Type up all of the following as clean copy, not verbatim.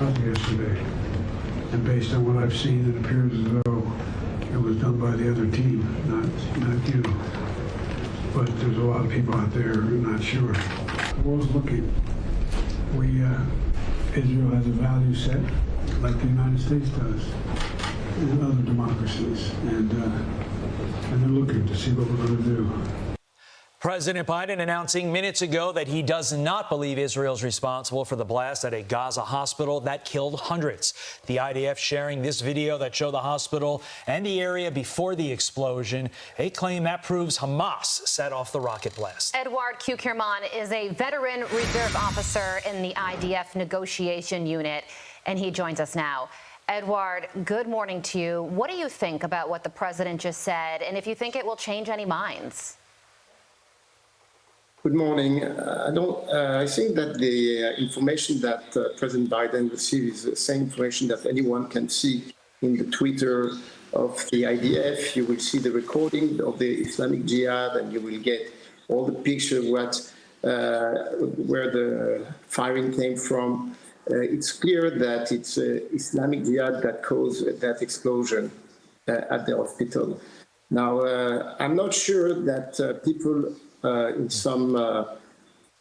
yesterday. And based on what I've seen, it appears as though it was done by the other team, not you. But there's a lot of people out there who are not sure. The world's looking. Israel has a value set like the United States does and other democracies, and they're looking to see what we're going to do. President Biden announcing minutes ago that he does not believe Israel's responsible for the blast at a Gaza hospital that killed hundreds. The IDF sharing this video that showed the hospital and the area before the explosion. They claim that proves Hamas set off the rocket blast. Edward Kukerman is a veteran reserve officer in the IDF negotiation unit, and he joins us now. Edward, good morning to you. What do you think about what the president just said, and if you think it will change any minds? Good morning. I think that the information that President Biden received is the same information that anyone can see in the Twitter of the IDF. You will see the recording of the Islamic Jihad, and you will get all the picture of where the firing came from. It's clear that it's Islamic Jihad that caused that explosion at the hospital. Now, I'm not sure that people in some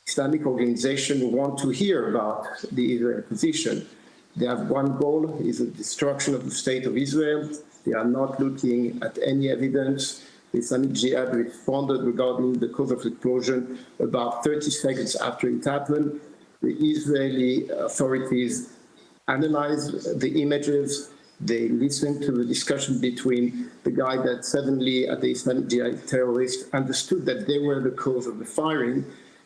Islamic organization want to hear about the Israeli position. They have one goal, is the destruction of the state of Israel. They are not looking at any evidence. The Islamic Jihad responded regarding the cause of the explosion about 30 seconds after it happened. The Israeli authorities analyzed the images. They listened to the discussion between the guy that suddenly at the Islamic Jihad terrorists understood that they were the cause of the firing.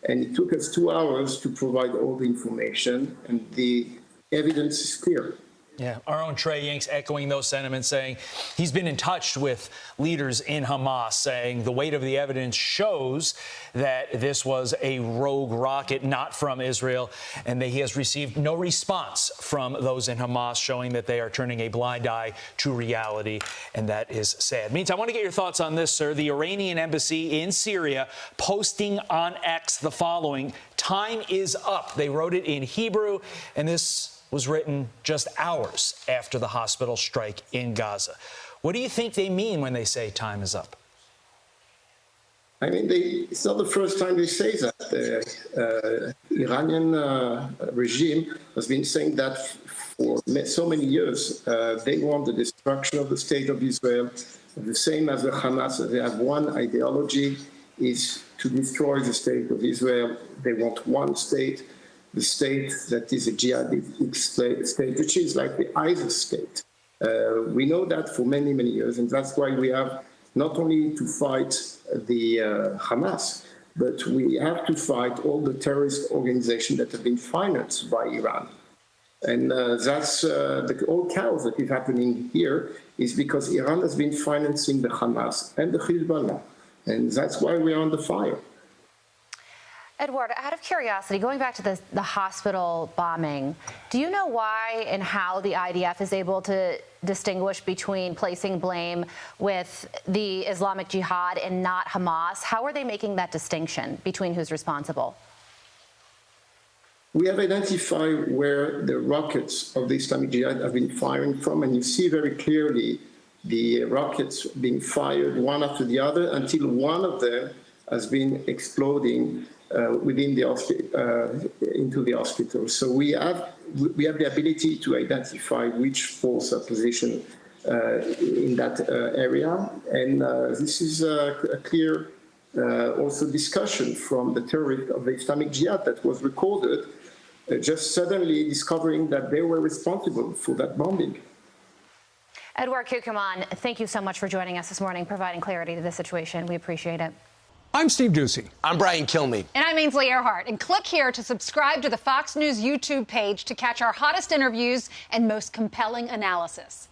And it took us 2 hours to provide all the information, and the evidence is clear. Yeah, our own Trey Yanks echoing those sentiments, saying he's been in touch with leaders in Hamas, saying the weight of the evidence shows that this was a rogue rocket, not from Israel, and that he has received no response from those in Hamas, showing that they are turning a blind eye to reality, and that is sad. Meantime, I want to get your thoughts on this, sir. The Iranian embassy in Syria posting on X the following: "Time is up." They wrote it in Hebrew, and this was written just hours after the hospital strike in Gaza. What do you think they mean when they say time is up? I mean, it's not the first time they say that. The Iranian regime has been saying that for so many years. They want the destruction of the state of Israel, the same as the Hamas. They have one ideology, is to destroy the state of Israel. They want one state, the state that is a jihadist state, which is like the ISIS state. We know that for many, many years, and that's why we have not only to fight the Hamas, but we have to fight all the terrorist organizations that have been financed by Iran. And that's the whole chaos that is happening here is because Iran has been financing the Hamas and the Hezbollah, and that's why we are under fire. Edward, out of curiosity, going back to the hospital bombing, do you know why and how the IDF is able to distinguish between placing blame with the Islamic Jihad and not Hamas? How are they making that distinction between who's responsible? We have identified where the rockets of the Islamic Jihad have been firing from, and you see very clearly the rockets being fired one after the other until one of them has been exploding within the into the hospital. So we have the ability to identify which force are positioned in that area, and this is a clear also discussion from the terrorists of the Islamic Jihad that was recorded, just suddenly discovering that they were responsible for that bombing. Edward Kukerman, thank you so much for joining us this morning, providing clarity to the situation. We appreciate it. I'm Steve Ducey. I'm Brian Kilmeade. And I'm Ainsley Earhart. And click here to subscribe to the Fox News YouTube page to catch our hottest interviews and most compelling analysis.